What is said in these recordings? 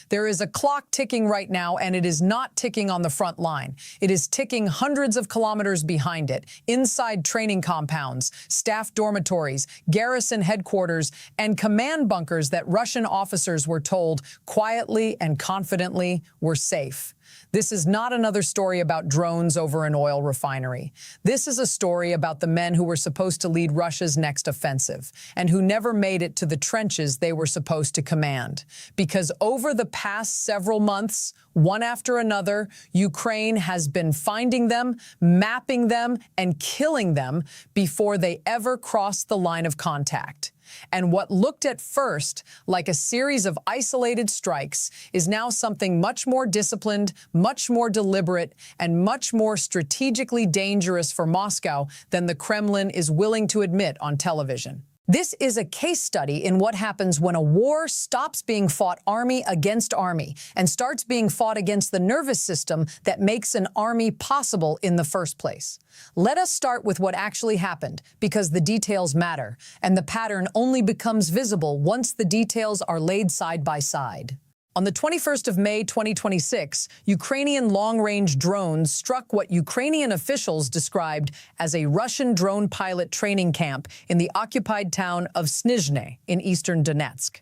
There is a clock ticking right now, and it is not ticking on the front line. It is ticking hundreds of kilometers behind it, inside training compounds, staff dormitories, garrison headquarters, and command bunkers that Russian officers were told quietly and confidently were safe. This is not another story about drones over an oil refinery. This is a story about the men who were supposed to lead Russia's next offensive and who never made it to the trenches they were supposed to command. Because over the past several months, one after another, Ukraine has been finding them, mapping them, and killing them before they ever crossed the line of contact. And what looked at first like a series of isolated strikes is now something much more disciplined, much more deliberate, and much more strategically dangerous for Moscow than the Kremlin is willing to admit on television. This is a case study in what happens when a war stops being fought army against army and starts being fought against the nervous system that makes an army possible in the first place. Let us start with what actually happened, because the details matter, and the pattern only becomes visible once the details are laid side by side. On the 21st of May 2026, Ukrainian long-range drones struck what Ukrainian officials described as a Russian drone pilot training camp in the occupied town of Snizhne in eastern Donetsk.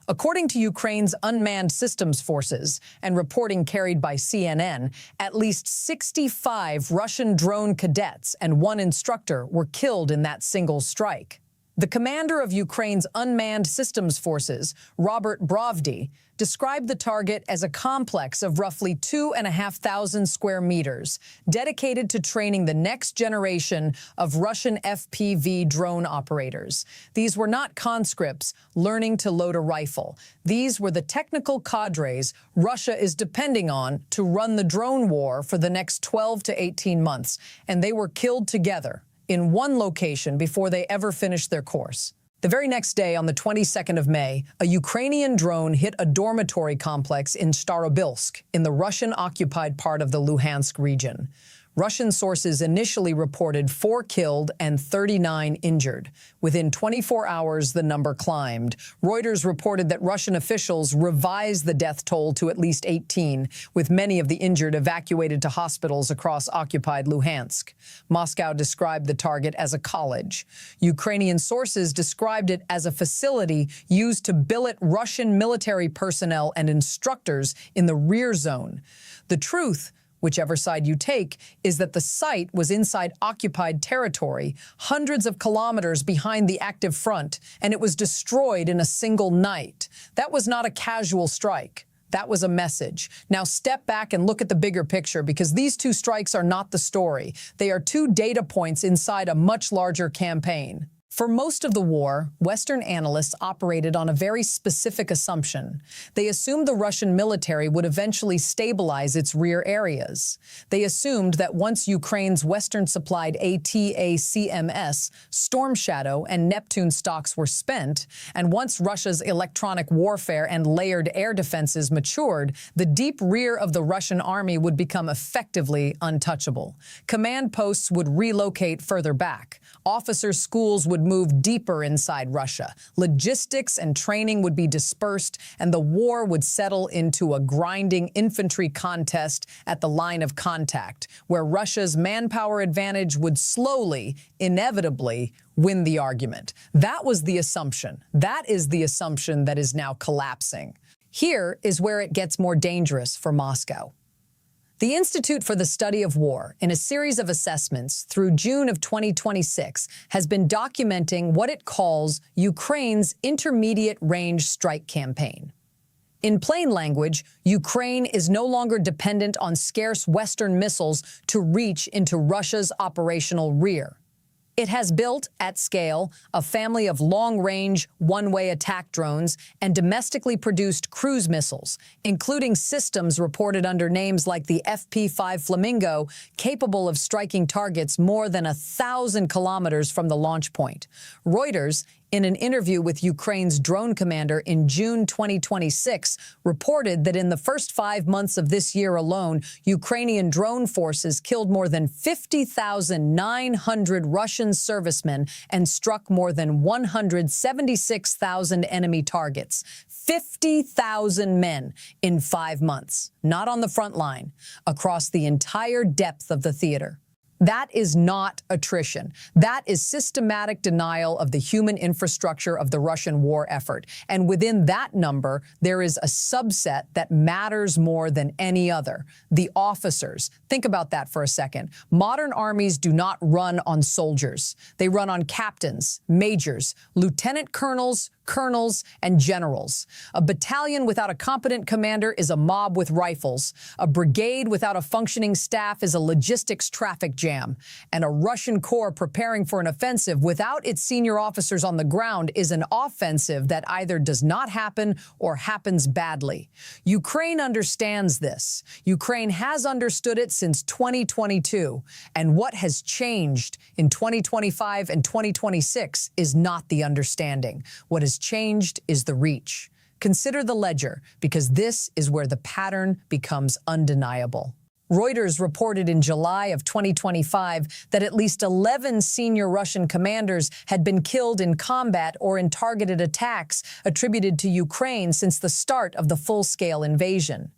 According to Ukraine's unmanned systems forces and reporting carried by CNN, at least 65 Russian drone cadets and one instructor were killed in that single strike. The commander of Ukraine's unmanned systems forces, Robert Brovdy, described the target as a complex of roughly 2,500 square meters, dedicated to training the next generation of Russian FPV drone operators. These were not conscripts learning to load a rifle. These were the technical cadres Russia is depending on to run the drone war for the next 12 to 18 months, and they were killed together in one location before they ever finished their course. The very next day, on the 22nd of May, a Ukrainian drone hit a dormitory complex in Starobilsk, in the Russian-occupied part of the Luhansk region. Russian sources initially reported 4 killed and 39 injured. Within 24 hours, the number climbed. Reuters reported that Russian officials revised the death toll to at least 18, with many of the injured evacuated to hospitals across occupied Luhansk. Moscow described the target as a college. Ukrainian sources described it as a facility used to billet Russian military personnel and instructors in the rear zone. The truth, whichever side you take, is that the site was inside occupied territory, hundreds of kilometers behind the active front, and it was destroyed in a single night. That was not a casual strike. That was a message. Now step back and look at the bigger picture, because these two strikes are not the story. They are two data points inside a much larger campaign. For most of the war, Western analysts operated on a very specific assumption. They assumed the Russian military would eventually stabilize its rear areas. They assumed that once Ukraine's Western-supplied ATACMS, Storm Shadow, and Neptune stocks were spent, and once Russia's electronic warfare and layered air defenses matured, the deep rear of the Russian army would become effectively untouchable. Command posts would relocate further back. Officers' schools would move deeper inside Russia. Logistics and training would be dispersed, and the war would settle into a grinding infantry contest at the line of contact, where Russia's manpower advantage would slowly, inevitably, win the argument. That was the assumption. That is the assumption that is now collapsing. Here is where it gets more dangerous for Moscow. The Institute for the Study of War, in a series of assessments through June of 2026, has been documenting what it calls Ukraine's intermediate-range strike campaign. In plain language, Ukraine is no longer dependent on scarce Western missiles to reach into Russia's operational rear. It has built, at scale, a family of long-range, one-way attack drones and domestically produced cruise missiles, including systems reported under names like the FP-5 Flamingo, capable of striking targets more than 1,000 kilometers from the launch point. Reuters, in an interview with Ukraine's drone commander in June 2026, reported that in the first 5 months of this year alone, Ukrainian drone forces killed more than 50,900 Russian servicemen and struck more than 176,000 enemy targets. 50,000 men in 5 months, not on the front line, across the entire depth of the theater. That is not attrition. That is systematic denial of the human infrastructure of the Russian war effort. And within that number, there is a subset that matters more than any other: the officers. Think about that for a second. Modern armies do not run on soldiers. They run on captains, majors, lieutenant colonels, and generals. A battalion without a competent commander is a mob with rifles. A brigade without a functioning staff is a logistics traffic jam. And a Russian corps preparing for an offensive without its senior officers on the ground is an offensive that either does not happen or happens badly. Ukraine understands this. Ukraine has understood it since 2022. And what has changed in 2025 and 2026 is not the understanding. What has changed is the reach. Consider the ledger, because this is where the pattern becomes undeniable. Reuters reported in July of 2025 that at least 11 senior Russian commanders had been killed in combat or in targeted attacks attributed to Ukraine since the start of the full-scale invasion.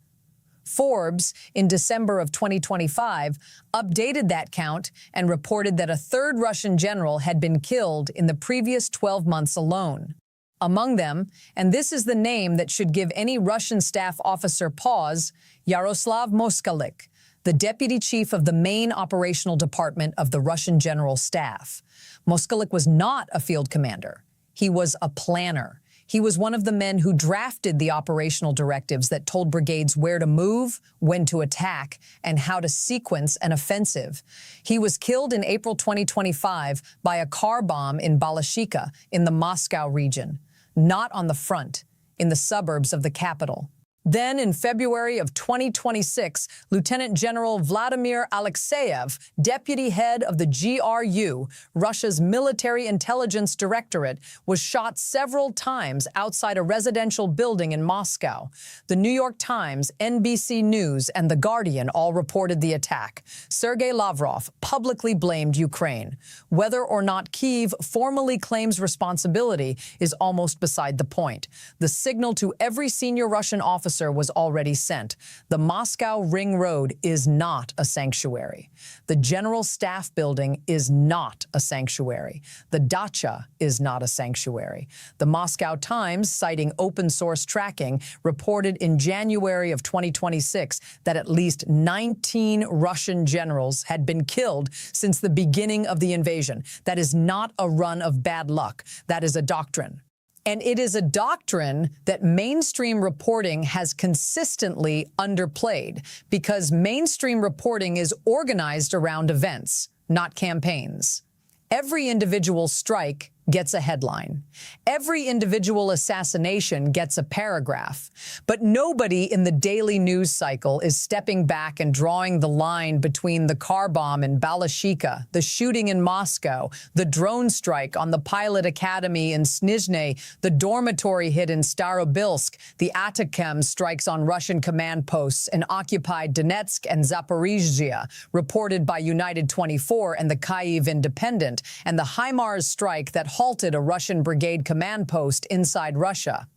Forbes, in December of 2025, updated that count and reported that a third Russian general had been killed in the previous 12 months alone. Among them, and this is the name that should give any Russian staff officer pause, Yaroslav Moskalik, the deputy chief of the main operational department of the Russian General Staff. Moskalik was not a field commander. He was a planner. He was one of the men who drafted the operational directives that told brigades where to move, when to attack, and how to sequence an offensive. He was killed in April 2025 by a car bomb in Balashika in the Moscow region, not on the front, in the suburbs of the capital. Then, in February of 2026, Lieutenant General Vladimir Alexeyev, deputy head of the GRU, Russia's military intelligence directorate, was shot several times outside a residential building in Moscow. The New York Times, NBC News, and The Guardian all reported the attack. Sergei Lavrov publicly blamed Ukraine. Whether or not Kyiv formally claims responsibility is almost beside the point. The signal to every senior Russian officer was already sent. The Moscow Ring Road is not a sanctuary. The General Staff Building is not a sanctuary. The Dacha is not a sanctuary. The Moscow Times, citing open-source tracking, reported in January of 2026 that at least 19 Russian generals had been killed since the beginning of the invasion. That is not a run of bad luck. That is a doctrine. And it is a doctrine that mainstream reporting has consistently underplayed, because mainstream reporting is organized around events, not campaigns. Every individual strike gets a headline. Every individual assassination gets a paragraph. But nobody in the daily news cycle is stepping back and drawing the line between the car bomb in Balashika, the shooting in Moscow, the drone strike on the pilot academy in Snizhny, the dormitory hit in Starobilsk, the Atachem strikes on Russian command posts in occupied Donetsk and Zaporizhzhia, reported by United 24 and the Kyiv Independent, and the HIMARS strike that halted a Russian brigade command post inside Russia.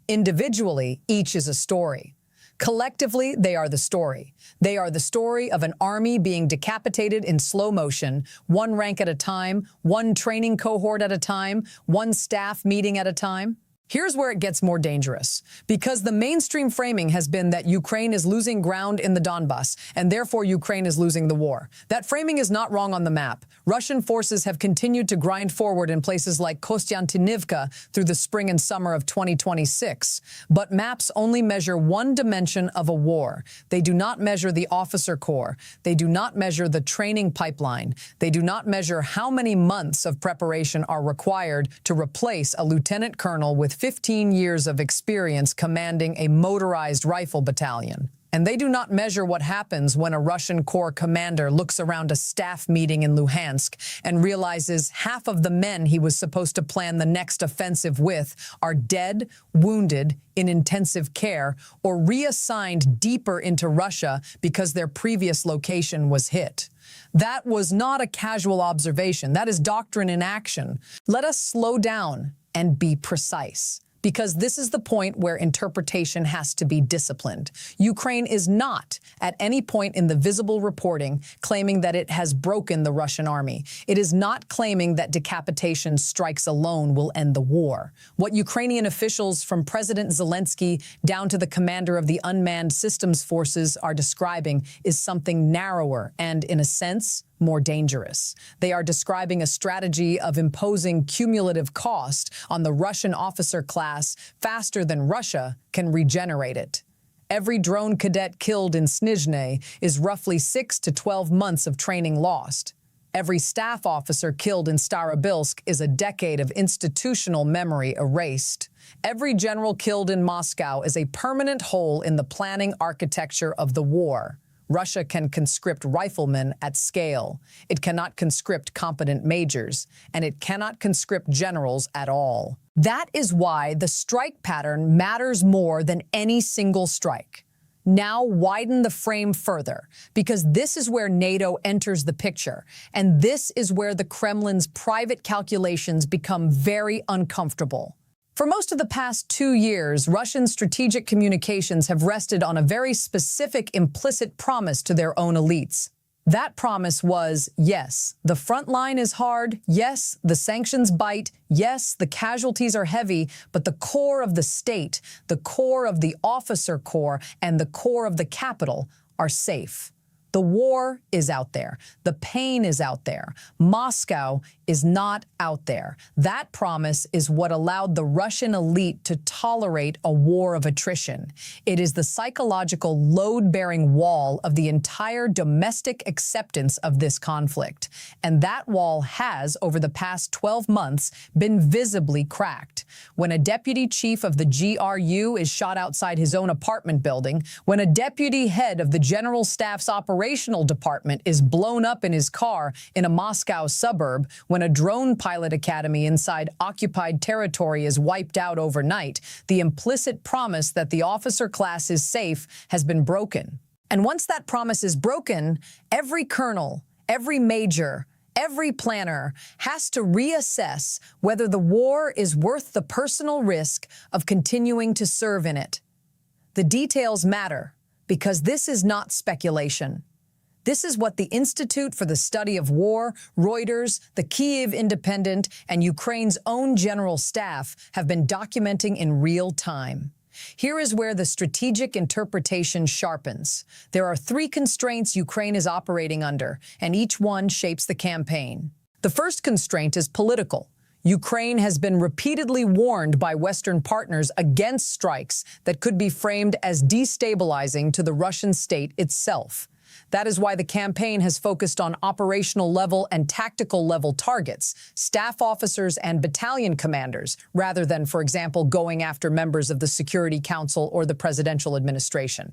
Individually, each is a story. Collectively, they are the story. They are the story of an army being decapitated in slow motion, one rank at a time, one training cohort at a time, one staff meeting at a time. Here's where it gets more dangerous, because the mainstream framing has been that Ukraine is losing ground in the Donbas, and therefore Ukraine is losing the war. That framing is not wrong on the map. Russian forces have continued to grind forward in places like Kostiantynivka through the spring and summer of 2026. But maps only measure one dimension of a war. They do not measure the officer corps. They do not measure the training pipeline. They do not measure how many months of preparation are required to replace a lieutenant colonel with 15 years of experience commanding a motorized rifle battalion. And they do not measure what happens when a Russian corps commander looks around a staff meeting in Luhansk and realizes half of the men he was supposed to plan the next offensive with are dead, wounded, in intensive care, or reassigned deeper into Russia because their previous location was hit. That was not a casual observation. That is doctrine in action. Let us slow down and be precise. because this is the point where interpretation has to be disciplined. Ukraine is not, at any point in the visible reporting, claiming that it has broken the Russian army. It is not claiming that decapitation strikes alone will end the war. What Ukrainian officials, from President Zelensky down to the commander of the unmanned systems forces, are describing is something narrower and, in a sense, more dangerous. They are describing a strategy of imposing cumulative cost on the Russian officer class faster than Russia can regenerate it. Every drone cadet killed in Snizhne is roughly 6 to 12 months of training lost. Every staff officer killed in Starobilsk is a decade of institutional memory erased. Every general killed in Moscow is a permanent hole in the planning architecture of the war. Russia can conscript riflemen at scale. It cannot conscript competent majors, and it cannot conscript generals at all. That is why the strike pattern matters more than any single strike. Now widen the frame further, because this is where NATO enters the picture, and this is where the Kremlin's private calculations become very uncomfortable. For most of the past 2 years, Russian strategic communications have rested on a very specific implicit promise to their own elites. That promise was, yes, the front line is hard, yes, the sanctions bite, yes, the casualties are heavy, but the core of the state, the core of the officer corps, and the core of the capital are safe. The war is out there. The pain is out there. Moscow is not out there. That promise is what allowed the Russian elite to tolerate a war of attrition. It is the psychological load-bearing wall of the entire domestic acceptance of this conflict. And that wall has, over the past 12 months, been visibly cracked. When a deputy chief of the GRU is shot outside his own apartment building, when a deputy head of the General Staff's operational department is blown up in his car in a Moscow suburb, when a drone pilot academy inside occupied territory is wiped out overnight, the implicit promise that the officer class is safe has been broken. And once that promise is broken, every colonel, every major, every planner has to reassess whether the war is worth the personal risk of continuing to serve in it. The details matter, because this is not speculation. This is what the Institute for the Study of War, Reuters, the Kyiv Independent, and Ukraine's own general staff have been documenting in real time. Here is where the strategic interpretation sharpens. There are 3 constraints Ukraine is operating under, and each one shapes the campaign. The first constraint is political. Ukraine has been repeatedly warned by Western partners against strikes that could be framed as destabilizing to the Russian state itself. That is why the campaign has focused on operational level and tactical level targets, staff officers and battalion commanders, rather than, for example, going after members of the Security Council or the presidential administration.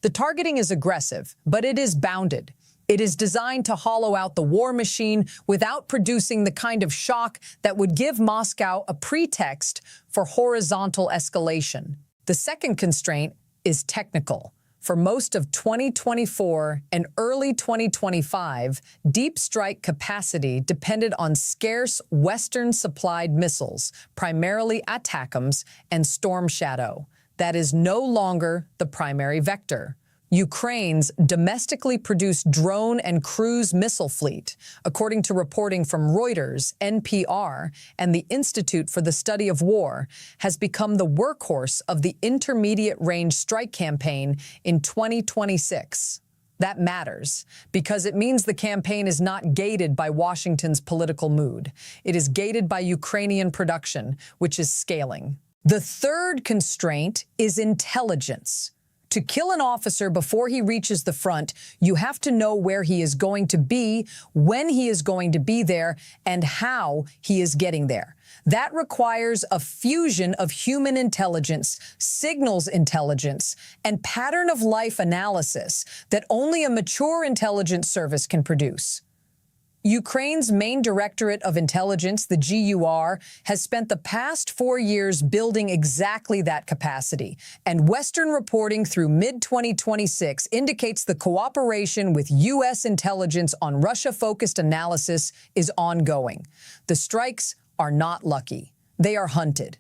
The targeting is aggressive, but it is bounded. It is designed to hollow out the war machine without producing the kind of shock that would give Moscow a pretext for horizontal escalation. The second constraint is technical. For most of 2024 and early 2025, deep strike capacity depended on scarce Western-supplied missiles, primarily ATACMS and Storm Shadow. That is no longer the primary vector. Ukraine's domestically produced drone and cruise missile fleet, according to reporting from Reuters, NPR, and the Institute for the Study of War, has become the workhorse of the intermediate-range strike campaign in 2026. That matters, because it means the campaign is not gated by Washington's political mood. It is gated by Ukrainian production, which is scaling. The third constraint is intelligence. To kill an officer before he reaches the front, you have to know where he is going to be, when he is going to be there, and how he is getting there. That requires a fusion of human intelligence, signals intelligence, and pattern-of-life analysis that only a mature intelligence service can produce. Ukraine's main Directorate of Intelligence, the GUR, has spent the past 4 years building exactly that capacity, and Western reporting through mid-2026 indicates the cooperation with U.S. intelligence on Russia-focused analysis is ongoing. The strikes are not lucky. They are hunted.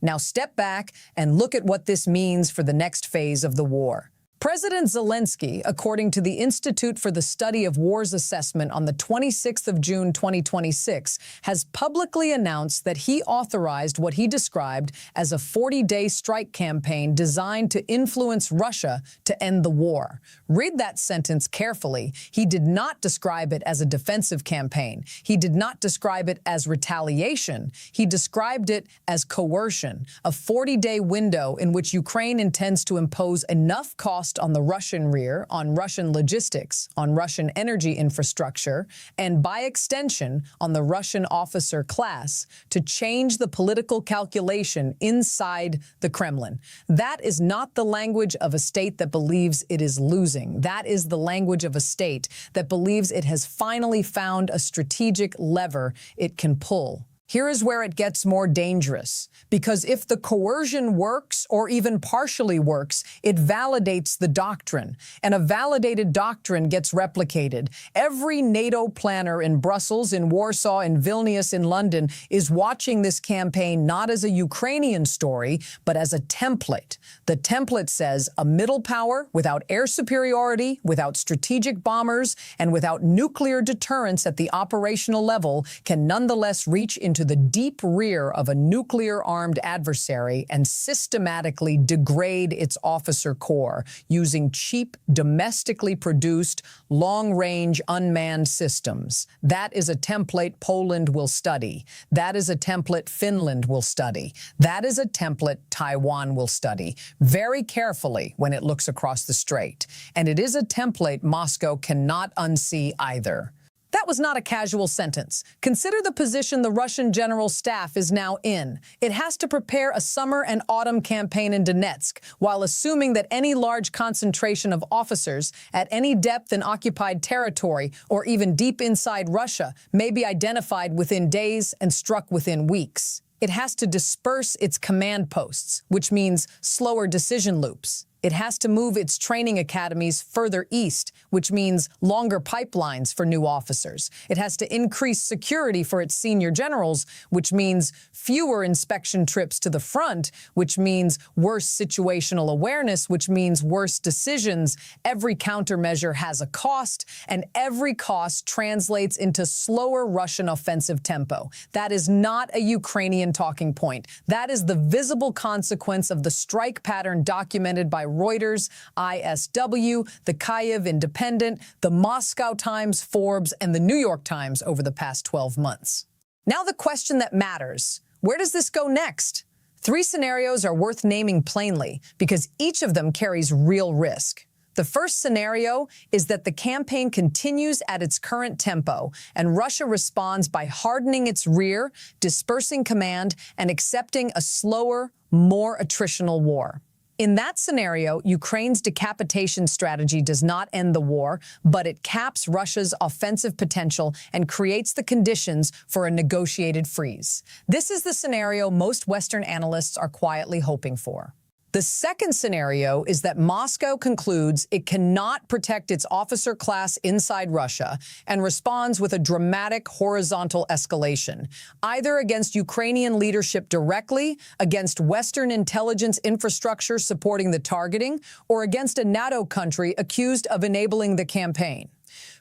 Now step back and look at what this means for the next phase of the war. President Zelensky, according to the Institute for the Study of Wars assessment on the 26th of June 2026, has publicly announced that he authorized what he described as a 40-day strike campaign designed to influence Russia to end the war. Read that sentence carefully. He did not describe it as a defensive campaign. He did not describe it as retaliation. He described it as coercion, a 40-day window in which Ukraine intends to impose enough cost on the Russian rear, on Russian logistics, on Russian energy infrastructure, and by extension on the Russian officer class to change the political calculation inside the Kremlin. That is not the language of a state that believes it is losing. That is the language of a state that believes it has finally found a strategic lever it can pull. Here is where it gets more dangerous, because if the coercion works or even partially works, it validates the doctrine, and a validated doctrine gets replicated. Every NATO planner in Brussels, in Warsaw, in Vilnius, in London is watching this campaign not as a Ukrainian story, but as a template. The template says a middle power without air superiority, without strategic bombers, and without nuclear deterrence at the operational level can nonetheless reach into the deep rear of a nuclear-armed adversary and systematically degrade its officer corps using cheap, domestically produced, long-range unmanned systems. That is a template Poland will study. That is a template Finland will study. That is a template Taiwan will study very carefully when it looks across the strait. And it is a template Moscow cannot unsee either. That was not a casual sentence. Consider the position the Russian general staff is now in. It has to prepare a summer and autumn campaign in Donetsk, while assuming that any large concentration of officers at any depth in occupied territory or even deep inside Russia may be identified within days and struck within weeks. It has to disperse its command posts, which means slower decision loops. It has to move its training academies further east, which means longer pipelines for new officers. It has to increase security for its senior generals, which means fewer inspection trips to the front, which means worse situational awareness, which means worse decisions. Every countermeasure has a cost, and every cost translates into slower Russian offensive tempo. That is not a Ukrainian talking point. That is the visible consequence of the strike pattern documented by Reuters, ISW, the Kyiv Independent, the Moscow Times, Forbes, and the New York Times over the past 12 months. Now the question that matters: where does this go next? 3 scenarios are worth naming plainly because each of them carries real risk. The first scenario is that the campaign continues at its current tempo and Russia responds by hardening its rear, dispersing command, and accepting a slower, more attritional war. In that scenario, Ukraine's decapitation strategy does not end the war, but it caps Russia's offensive potential and creates the conditions for a negotiated freeze. This is the scenario most Western analysts are quietly hoping for. The second scenario is that Moscow concludes it cannot protect its officer class inside Russia and responds with a dramatic horizontal escalation, either against Ukrainian leadership directly, against Western intelligence infrastructure supporting the targeting, or against a NATO country accused of enabling the campaign.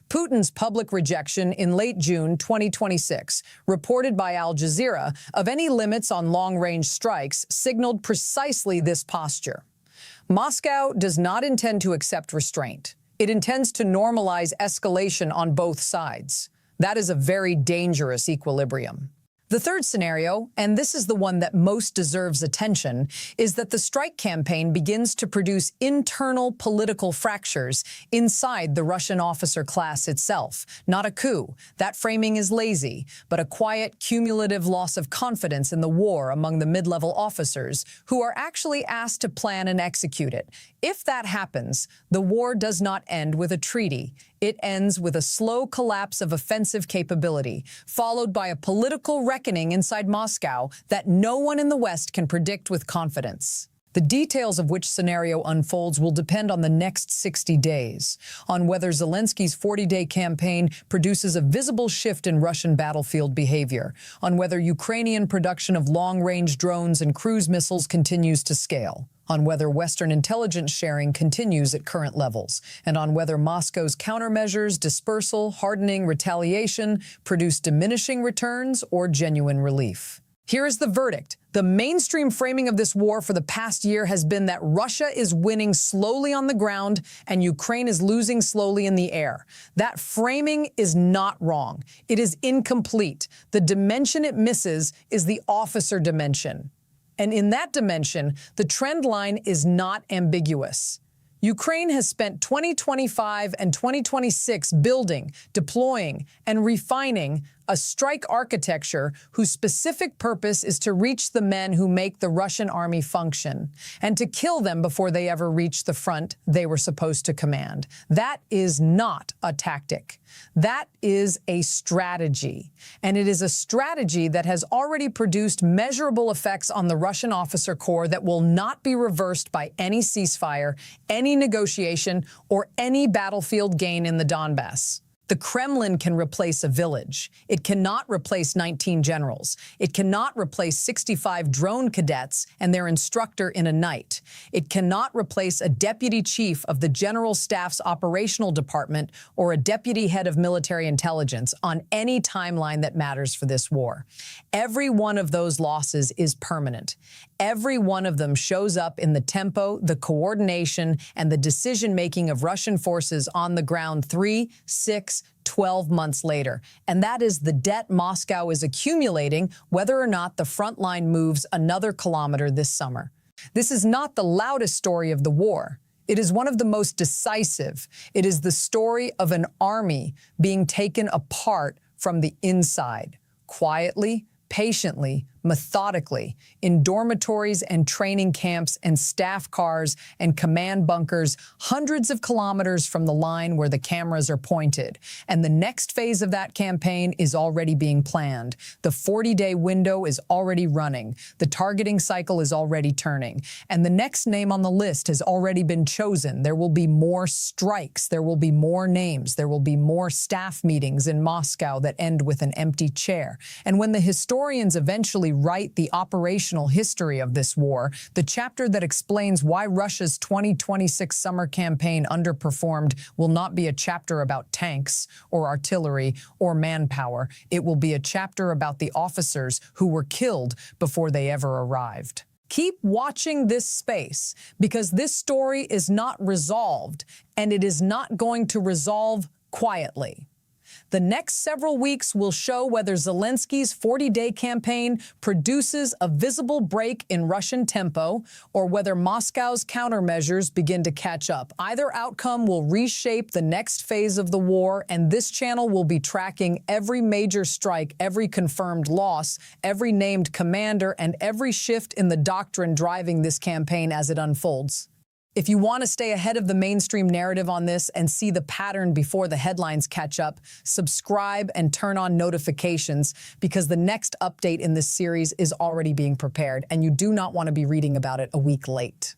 Putin's public rejection in late June 2026, reported by Al Jazeera, of any limits on long-range strikes signaled precisely this posture. Moscow does not intend to accept restraint. It intends to normalize escalation on both sides. That is a very dangerous equilibrium. The third scenario, and this is the one that most deserves attention, is that the strike campaign begins to produce internal political fractures inside the Russian officer class itself. Not a coup. That framing is lazy, but a quiet, cumulative loss of confidence in the war among the mid-level officers who are actually asked to plan and execute it. If that happens, the war does not end with a treaty. It ends with a slow collapse of offensive capability, followed by a political reckoning inside Moscow that no one in the West can predict with confidence. The details of which scenario unfolds will depend on the next 60 days, on whether Zelensky's 40-day campaign produces a visible shift in Russian battlefield behavior, on whether Ukrainian production of long-range drones and cruise missiles continues to scale, on whether Western intelligence sharing continues at current levels, and on whether Moscow's countermeasures, dispersal, hardening, retaliation produce diminishing returns or genuine relief. Here is the verdict. The mainstream framing of this war for the past year has been that Russia is winning slowly on the ground and Ukraine is losing slowly in the air. That framing is not wrong. It is incomplete. The dimension it misses is the officer dimension. And in that dimension, the trend line is not ambiguous. Ukraine has spent 2025 and 2026 building, deploying, and refining a strike architecture whose specific purpose is to reach the men who make the Russian army function and to kill them before they ever reach the front they were supposed to command. That is not a tactic. That is a strategy. And it is a strategy that has already produced measurable effects on the Russian officer corps that will not be reversed by any ceasefire, any negotiation, or any battlefield gain in the Donbass. The Kremlin can replace a village. It cannot replace 19 generals. It cannot replace 65 drone cadets and their instructor in a night. It cannot replace a deputy chief of the General Staff's operational department or a deputy head of military intelligence on any timeline that matters for this war. Every one of those losses is permanent. Every one of them shows up in the tempo, the coordination, and the decision-making of Russian forces on the ground 3, 6, 12 months later. And that is the debt Moscow is accumulating whether or not the front line moves another kilometer this summer. This is not the loudest story of the war. It is one of the most decisive. It is the story of an army being taken apart from the inside, quietly, patiently, methodically, in dormitories and training camps and staff cars and command bunkers, hundreds of kilometers from the line where the cameras are pointed. And the next phase of that campaign is already being planned. The 40-day window is already running. The targeting cycle is already turning. And the next name on the list has already been chosen. There will be more strikes. There will be more names. There will be more staff meetings in Moscow that end with an empty chair. And when the historians eventually write the operational history of this war, the chapter that explains why Russia's 2026 summer campaign underperformed will not be a chapter about tanks or artillery or manpower. It will be a chapter about the officers who were killed before they ever arrived. Keep watching this space because this story is not resolved, and it is not going to resolve quietly. The next several weeks will show whether Zelensky's 40-day campaign produces a visible break in Russian tempo or whether Moscow's countermeasures begin to catch up. Either outcome will reshape the next phase of the war, and this channel will be tracking every major strike, every confirmed loss, every named commander, and every shift in the doctrine driving this campaign as it unfolds. If you want to stay ahead of the mainstream narrative on this and see the pattern before the headlines catch up, subscribe and turn on notifications because the next update in this series is already being prepared and you do not want to be reading about it a week late.